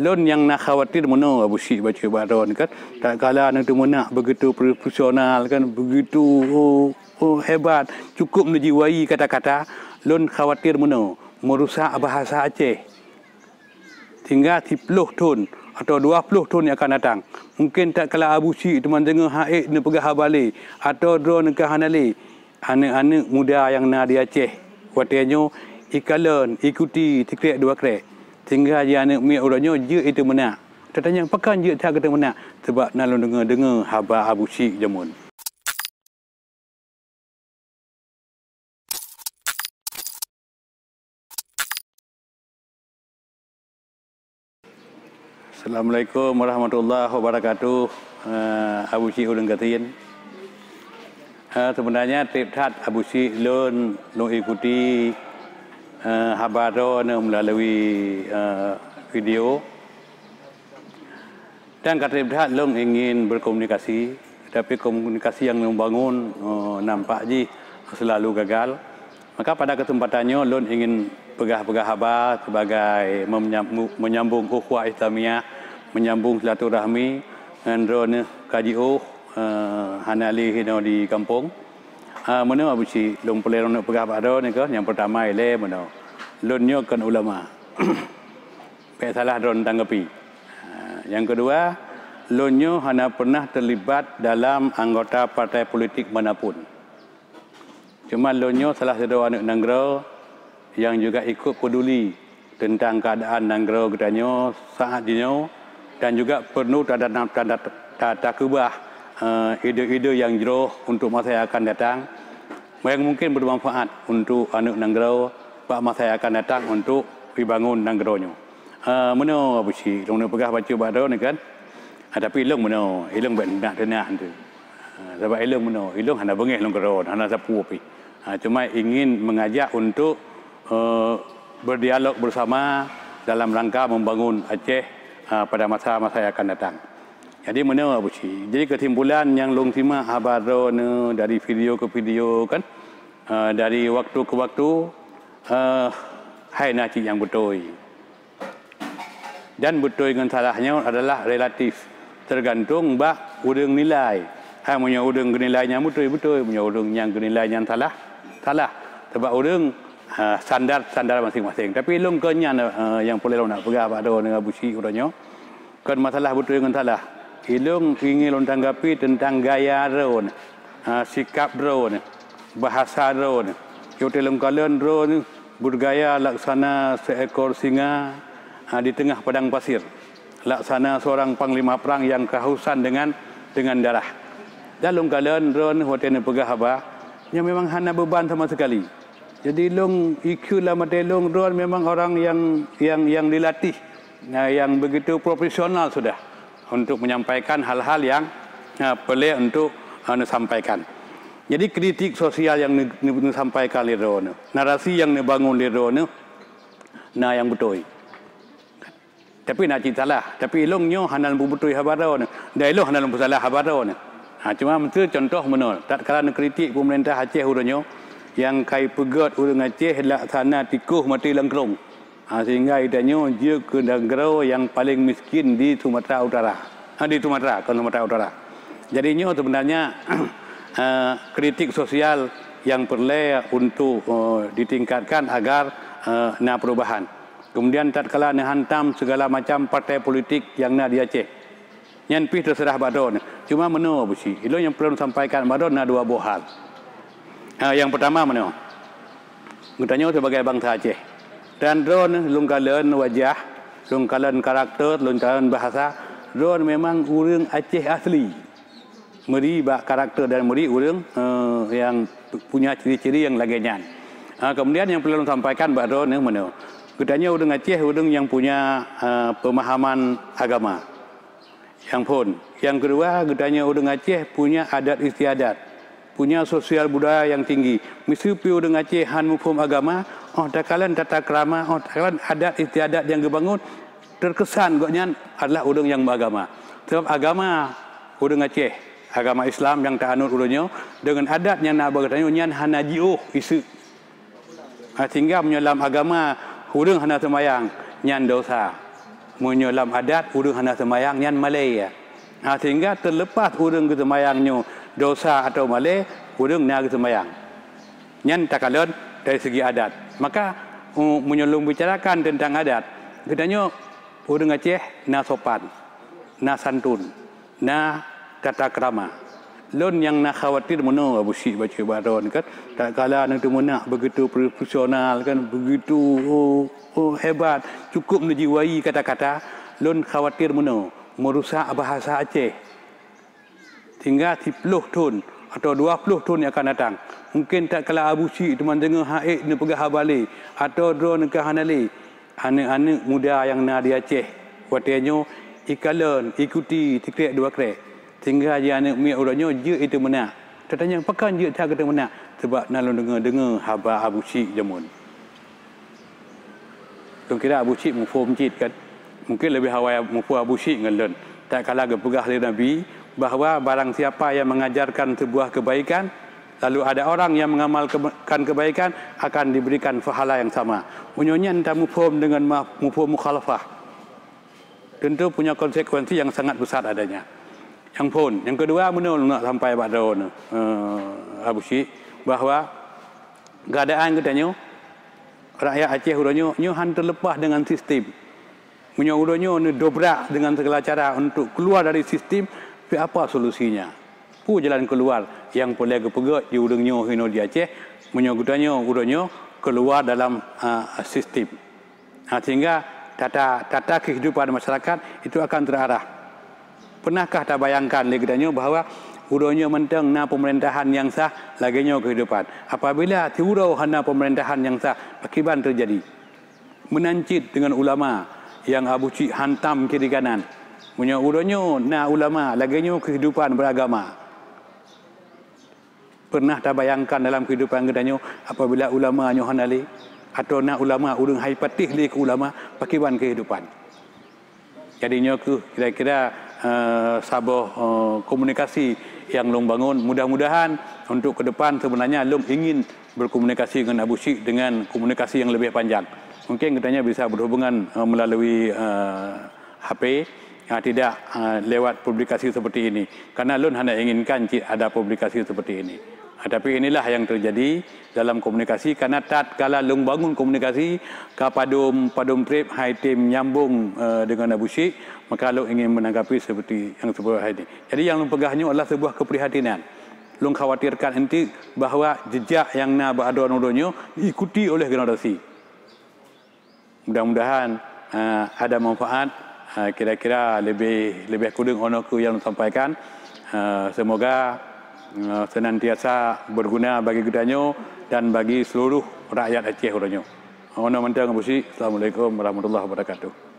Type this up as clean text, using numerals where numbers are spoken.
Lon yang nak khawatir mana Abu Syik baca baron kan, tak kala nak tu menak begitu profesional kan, begitu hebat, cukup menjiwai kata-kata. Lon khawatir mana merusak bahasa Aceh. Tinggal 10 tahun atau 20 tahun yang akan datang. Mungkin tak kala Abu Syik teman dengar haid ni pegah balik atau drone ke hanali. Anak-anak muda yang nak di Aceh, watanya ikalan ikuti tikrek dua krek. Tinggal dia anak mi orangnya je itu menak. Tanya pakan je tak kata menak sebab nak dengar khabar Abu Syik jamun. Assalamualaikum warahmatullahi wabarakatuh. Abu Syik ulun katiin. Sebenarnya trip tat Abu Syik lon ikuti khabar melalui video. Dan kata trip tat lon ingin berkomunikasi, tapi komunikasi yang membangun nampak je selalu gagal. Maka pada kesempatannya lon ingin pegah-pegah khabar sebagai menyambung ukhuwah Islamiyah, menyambung silaturahmi dengan drone KJO hanali hino di kampung. Mana Abu Syik long pelero nak pegah pada ni kan, yang pertama ile mana lonnya kan ulama. Baik salah drone tanggapi. Yang kedua, lonnya hanya pernah terlibat dalam anggota partai politik manapun. Cuma lonnya salah satu anak Nanggro yang juga ikut peduli tentang keadaan Nanggro katanya sangat jauh dan juga penuh tanda kubah ide-ide yang jauh untuk masa yang akan datang yang mungkin bermanfaat untuk anak Nanggro pada masa yang akan datang untuk dibangun Nanggro-nya. Mana Abu Syik long nak pegah baca baca ni kan. Tapi ilung mana ilung nak tenang tu. Sebab ilung mana ilung hanya bengih long kero hanya sapu api. Cuma ingin mengajak untuk berdialog bersama dalam rangka membangun Aceh pada masa-masa yang akan datang. Jadi mana Abu Syik? Jadi kesimpulan yang long simak khabar dari video ke video kan, dari waktu ke waktu, hai nacik yang betul. Dan betul dengan salahnya adalah relatif, tergantung bak udang nilai. Hai punya udang nilainya betul, punya udang yang nilainya salah. Sebab udang standar masing-masing. Tapi long kenyan yang boleh nak pegah pada dengan Abu Syik urangnya. Kan masalah betul dengan salah. Ilung ingin long tanggapi tentang gaya drone, sikap drone, bahasa drone. Kita long kalian drone bergaya laksana seekor singa di tengah padang pasir. Laksana seorang panglima perang yang kehausan dengan darah. Dan long kalian drone hotel pegah apa? Yang memang hanya beban sama sekali. Jadi long IQ lah mata long drone memang orang yang dilatih, yang begitu profesional sudah untuk menyampaikan hal-hal yang pelik untuk disampaikan. Jadi kritik sosial yang disampaikan oleh drone, narasi yang dibangun oleh drone, nah yang betul. Tapi nak cerita salah. Tapi ilongnya hanya betul khabar drone. Dah ilong hanya salah khabar drone. Cuma itu contoh mana. Tak kala kritik pemerintah Aceh urangnya yang kai pegat urang Aceh laksana tikuh mati langkrong. Sehingga idanya dia ke negara yang paling miskin di Sumatera Utara. Di Sumatera Utara. Jadinya sebenarnya kritik sosial yang perlu untuk ditingkatkan agar nak perubahan. Kemudian tatkala hantam segala macam partai politik yang nak di Aceh. Yang pih terserah badon. Cuma mana Abu Syik? Itu yang perlu sampaikan badon ada dua buah hal. Yang pertama mana? Katanya sebagai bangsa Aceh. Dan drone lungkalan wajah, lungkalan karakter, lungkalan bahasa. Drone memang urang Aceh asli. Meri bak karakter dan meri urang yang punya ciri-ciri yang laginya. Kemudian yang perlu sampaikan badon mana? Katanya urang Aceh urang yang punya pemahaman agama. Yang pun. Yang kedua, katanya urang Aceh punya adat istiadat, punya sosial budaya yang tinggi. Mesti urang Aceh han mufhum agama, takalan tata krama, takalan adat istiadat yang dibangun terkesan goknya adalah urang yang beragama. Sebab agama urang Aceh, agama Islam yang tak anut urangnya dengan adat yang nak berkatanya nyan hana jiuh isu. Sehingga menyelam agama urang hana sembayang nyan dosa. menyolam adat urang hana semayang nyan malai ya. Sehingga terlepas urang ke semayangnya dosa atau malai, urang na ke semayang. Nyan takalon dari segi adat. Maka menyelum bicarakan tentang adat, katanya urang Aceh na sopan, na santun, na tata krama. Lon yang nak khawatir mana Abu Syik baca baron kan, tak kala nak menak begitu profesional kan, begitu hebat, cukup menjiwai kata-kata. Lon khawatir mana merusak bahasa Aceh. Hingga 10 tahun atau 20 tahun yang akan datang, mungkin tak kala Abu Syik teman dengar haid ni pegah balik atau drone ke hanali, anak-anak muda yang nak di Aceh watenya ikalan ikuti tikrek dua krek. Sehingga dia anak miak urangnya je itu menak. Tanya pakan je tak kata menak sebab nalon dengar haba Abu Syik jamun. Tu kira Abu Syik mufum cit kan. Mungkin lebih hawai mufu Abu Syik ngelon. Tak kala gepegah dari Nabi bahawa barang siapa yang mengajarkan sebuah kebaikan lalu ada orang yang mengamalkan kebaikan akan diberikan pahala yang sama. Unyonya entah mufum dengan mufum mukhalafah. Tentu punya konsekuensi yang sangat besar adanya. Yang pun, yang kedua menurut nak sampai pada Abu Syik bahawa keadaan katanya rakyat Aceh urangnya nyohan terlepas dengan sistem. Punya urangnya ni dobrak dengan segala cara untuk keluar dari sistem. Tapi apa solusinya? Pu jalan keluar yang boleh kepegat di urangnya hino di Aceh. Punya urangnya keluar dalam sistem. Sehingga tata kehidupan masyarakat itu akan terarah. Pernahkah tak bayangkan leganya bahawa urangnya mentang na pemerintahan yang sah laginya kehidupan. Apabila tiurau hana pemerintahan yang sah, akibat terjadi menancit dengan ulama yang Abu Syik hantam kiri kanan. Punya urangnya na ulama laginya kehidupan beragama. Pernah tak bayangkan dalam kehidupan katanya apabila ulama nyo hanali atau na ulama urang hai patih li ke ulama pakiban kehidupan. Jadinya kira-kira sabah komunikasi yang long bangun. Mudah-mudahan untuk ke depan sebenarnya long ingin berkomunikasi dengan Abu Syik dengan komunikasi yang lebih panjang. Mungkin katanya bisa berhubungan melalui HP, tidak lewat publikasi seperti ini. Karena long hanya inginkan ada publikasi seperti ini. Tapi inilah yang terjadi dalam komunikasi karena tatkala long bangun komunikasi kapadum trip hai tim nyambung dengan Abu Syik, maka long ingin menanggapi seperti yang sebuah ini. Jadi yang long pegahnya adalah sebuah keprihatinan. Long khawatirkan nanti bahawa jejak yang na berada-adanya diikuti oleh generasi. Mudah-mudahan ada manfaat. Kira-kira lebih kurang onoku yang sampaikan. Semoga senantiasa berguna bagi kedanyo dan bagi seluruh rakyat Aceh urangnya. Ono mentang Abu Syik. Assalamualaikum warahmatullahi wabarakatuh.